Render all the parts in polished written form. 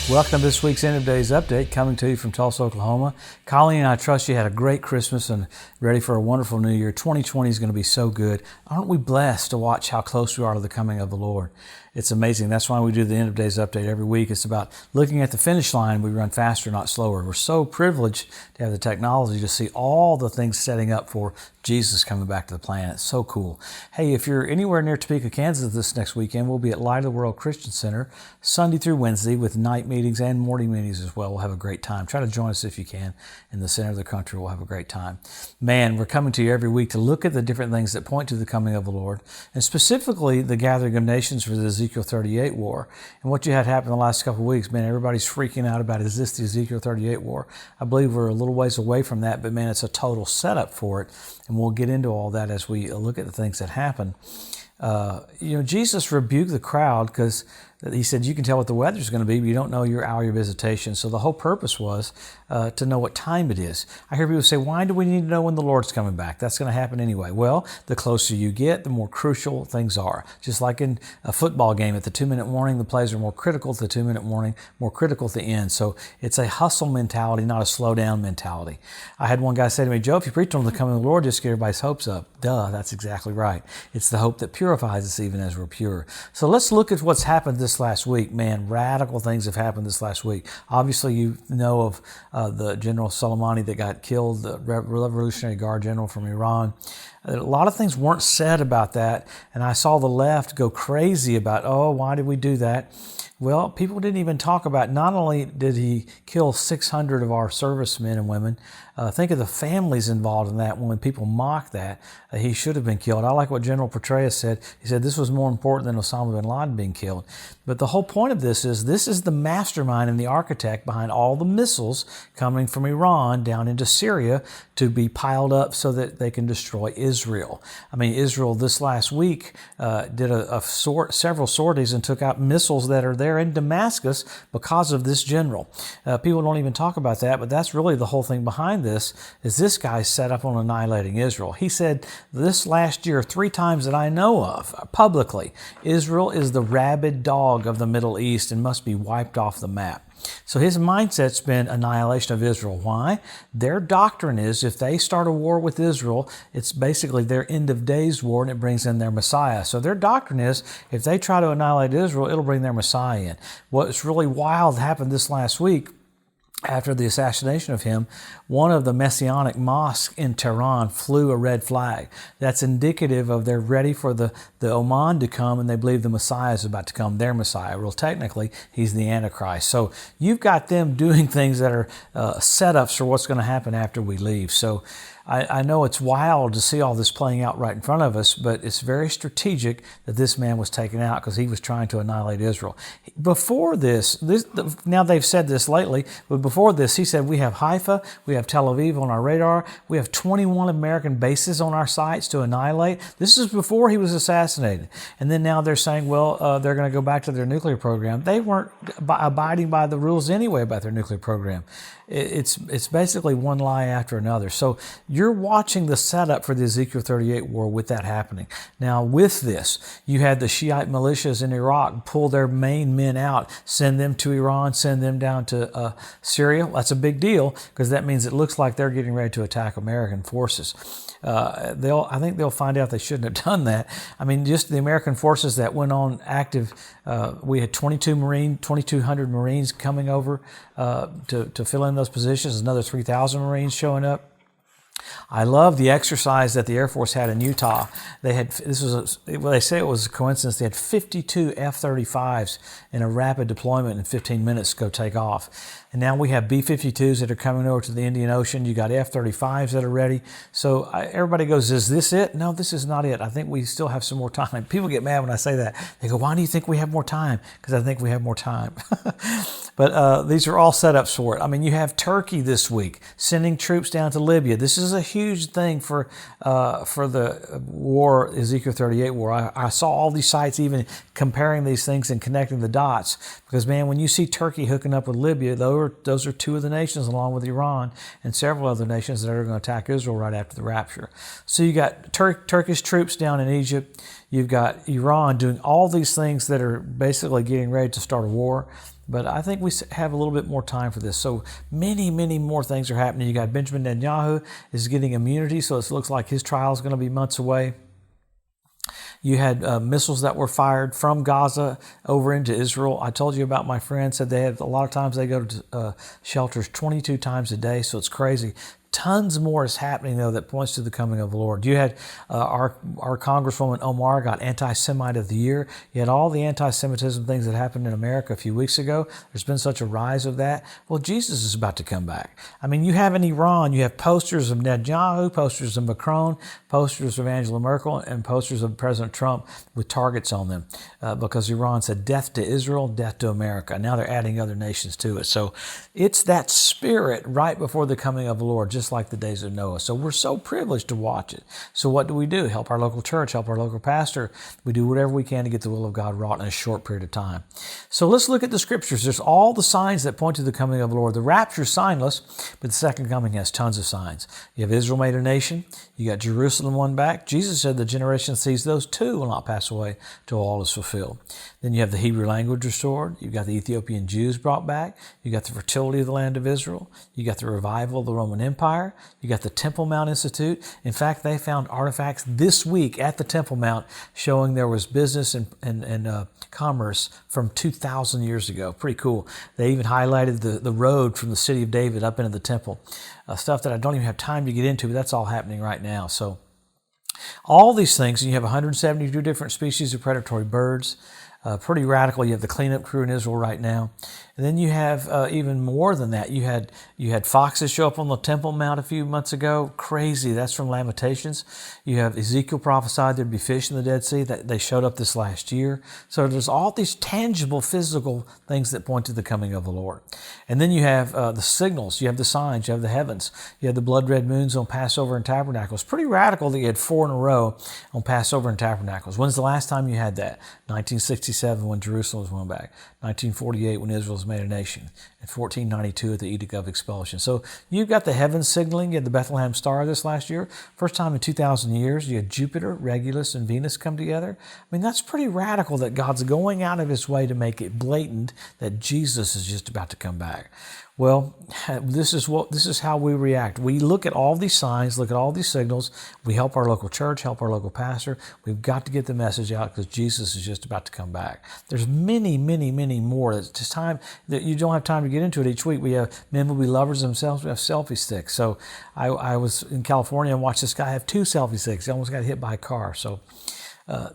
Welcome to this week's End of Days Update, coming to you from Tulsa, Oklahoma. Colleen and I trust you had a great Christmas and ready for a wonderful New Year. 2020 is going to be so good. Aren't we blessed to watch how close we are to the coming of the Lord? It's amazing. That's why we do the End of Days Update every week. It's about looking at the finish line. We run faster, not slower. We're so privileged to have the technology to see all the things setting up for Jesus coming back to the planet. It's so cool. Hey, if you're anywhere near Topeka, Kansas this next weekend, we'll be at Light of the World Christian Center Sunday through Wednesday with night meetings and morning meetings as well. We'll have a great time. Try to join us if you can in the center of the country. We'll have a great time. Man, we're coming to you every week to look at the different things that point to the coming of the Lord, and specifically the gathering of nations for the Ezekiel 38 war. And what you had happen the last couple of weeks, man, everybody's freaking out about, is this the Ezekiel 38 war? I believe we're a little ways away from that, but man, it's a total setup for it. And we'll get into all that as we look at the things that happen. Jesus rebuked the crowd because he said, you can tell what the weather's going to be, but you don't know your hour of visitation. So the whole purpose was to know what time it is. I hear people say, why do we need to know when the Lord's coming back? That's going to happen anyway. Well, the closer you get, the more crucial things are. Just like in a football game, at the 2-minute warning, the plays are more critical. At the 2-minute warning, more critical at the end. So it's a hustle mentality, not a slow down mentality. I had one guy say to me, Joe, if you preach on the coming of the Lord, just get everybody's hopes up. Duh, that's exactly right. It's the hope that purifies us even as we're pure. So let's look at what's happened this last week. Man, radical things have happened this last week. Obviously, you know of the General Soleimani that got killed, the Revolutionary Guard General from Iran. A lot of things weren't said about that, and I saw the left go crazy about, oh, why did we do that? Well, people didn't even talk about, not only did he kill 600 of our servicemen and women, think of the families involved in that. When people mock that, he should have been killed. I like what General Petraeus said. He said this was more important than Osama bin Laden being killed. But the whole point of this is the mastermind and the architect behind all the missiles coming from Iran down into Syria to be piled up so that they can destroy Israel. I mean, Israel this last week did several sorties and took out missiles that are there in Damascus because of this general. People don't even talk about that, but that's really the whole thing behind this guy set up on annihilating Israel. He said this last year 3 times that I know of publicly, Israel is the rabid dog of the Middle East and must be wiped off the map. So his mindset's been annihilation of Israel. Why? Their doctrine is if they start a war with Israel, it's basically their end of days war and it brings in their Messiah. So their doctrine is if they try to annihilate Israel, it'll bring their Messiah in. What's really wild happened this last week, after the assassination of him, one of the Messianic mosques in Tehran flew a red flag. That's indicative of they're ready for the Oman to come, and they believe the Messiah is about to come, their Messiah. Well, technically, he's the Antichrist. So you've got them doing things that are setups for what's going to happen after we leave. So I know it's wild to see all this playing out right in front of us, but it's very strategic that this man was taken out because he was trying to annihilate Israel. Before this, now they've said this lately, but before this, he said we have Haifa, we have Tel Aviv on our radar, we have 21 American bases on our sites to annihilate. This is before he was assassinated. And then now they're saying, well, they're going to go back to their nuclear program. They weren't abiding by the rules anyway about their nuclear program. It's basically one lie after another. So you're watching the setup for the Ezekiel 38 war with that happening. Now with this, you had the Shiite militias in Iraq pull their main men out, send them to Iran, send them down to Syria. That's a big deal because that means it looks like they're getting ready to attack American forces. I think they'll find out they shouldn't have done that. I mean, just the American forces that went on active, we had 2,200 Marines coming over to fill in those positions, another 3,000 Marines showing up. I love the exercise that the Air Force had in Utah. They had, they say it was a coincidence, they had 52 F-35s in a rapid deployment in 15 minutes to go take off. And now we have B-52s that are coming over to the Indian Ocean. You got F-35s that are ready. So everybody goes, is this it? No, this is not it. I think we still have some more time. People get mad when I say that. They go, why do you think we have more time? Because I think we have more time. But these are all setups for it. I mean, you have Turkey this week sending troops down to Libya. This is a huge thing for the war, Ezekiel 38 war. I saw all these sites even comparing these things and connecting the dots. Because, man, when you see Turkey hooking up with Libya, those are 2 of the nations, along with Iran and several other nations that are going to attack Israel right after the rapture. So you got Turkish troops down in Egypt. You've got Iran doing all these things that are basically getting ready to start a war. But I think we have a little bit more time for this. So many, many more things are happening. You got Benjamin Netanyahu is getting immunity, so it looks like his trial is going to be months away. You had missiles that were fired from Gaza over into Israel. I told you about my friend said they have a lot of times they go to shelters 22 times a day, so it's crazy. Tons more is happening, though, that points to the coming of the Lord. You had our Congresswoman Omar got Anti-Semite of the Year. You had all the anti-Semitism things that happened in America a few weeks ago. There's been such a rise of that. Well, Jesus is about to come back. I mean, you have in Iran, you have posters of Netanyahu, posters of Macron, posters of Angela Merkel, and posters of President Trump with targets on them because Iran said death to Israel, death to America. Now they're adding other nations to it. So it's that spirit right before the coming of the Lord, just like the days of Noah. So we're so privileged to watch it. So what do? Help our local church, help our local pastor. We do whatever we can to get the will of God wrought in a short period of time. So let's look at the scriptures. There's all the signs that point to the coming of the Lord. The rapture is signless, but the second coming has tons of signs. You have Israel made a nation. You got Jerusalem won back. Jesus said the generation that sees those two will not pass away till all is fulfilled. Then you have the Hebrew language restored. You've got the Ethiopian Jews brought back. You got the fertility of the land of Israel. You got the revival of the Roman Empire. You got the Temple Mount Institute. In fact, they found artifacts this week at the Temple Mount showing there was business and commerce from 2,000 years ago. Pretty cool. They even highlighted the road from the city of David up into the temple. Stuff that I don't even have time to get into, but that's all happening right now. So all these things, and you have 172 different species of predatory birds. Pretty radical. You have the cleanup crew in Israel right now. And then you have even more than that. You had foxes show up on the Temple Mount a few months ago. Crazy. That's from Lamentations. You have Ezekiel prophesied there'd be fish in the Dead Sea. That they showed up this last year. So there's all these tangible, physical things that point to the coming of the Lord. And then you have the signals. You have the signs. You have the heavens. You have the blood red moons on Passover and Tabernacles. Pretty radical that you had 4 in a row on Passover and Tabernacles. When's the last time you had that? 1967 when Jerusalem was won back. 1948 when Israel was made a nation. And 1492 at the Edict of Expulsion. So you've got the heavens signaling. You had the Bethlehem star this last year. First time in 2,000 years. You had Jupiter, Regulus, and Venus come together. I mean, that's pretty radical that God's going out of his way to make it blatant that Jesus is just about to come back. Well, this is how we react. We look at all these signs, look at all these signals. We help our local church, help our local pastor. We've got to get the message out because Jesus is just about to come back. There's many, many, many more. It's just time that you don't have time to get into it each week. We have men will be lovers themselves. We have selfie sticks. So I was in California and watched this guy have 2 selfie sticks. He almost got hit by a car. So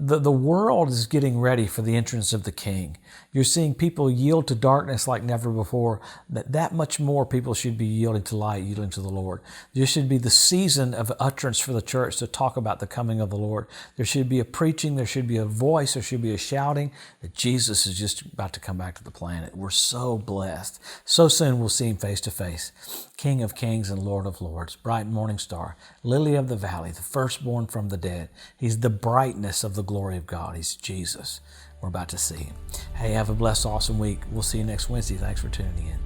the world is getting ready for the entrance of the King. You're seeing people yield to darkness like never before. That much more people should be yielding to light, yielding to the Lord. There should be the season of utterance for the church to talk about the coming of the Lord. There should be a preaching, there should be a voice, there should be a shouting that Jesus is just about to come back to the planet. We're so blessed. So soon we'll see him face to face. King of kings and Lord of lords, bright morning star, lily of the valley, the firstborn from the dead. He's the brightness of the glory of God. He's Jesus. We're about to see him. Hey, have a blessed, awesome week. We'll see you next Wednesday. Thanks for tuning in.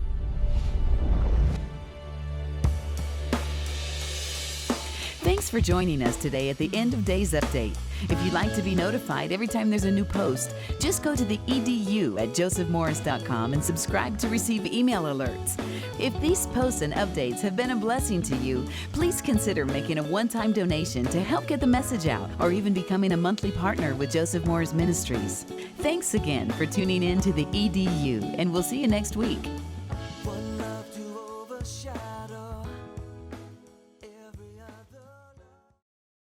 Thanks for joining us today at the End of Days Update. If you'd like to be notified every time there's a new post, just go to the EDU at josephmorris.com and subscribe to receive email alerts. If these posts and updates have been a blessing to you, please consider making a one-time donation to help get the message out, or even becoming a monthly partner with Joseph Morris Ministries. Thanks again for tuning in to the EDU, and we'll see you next week.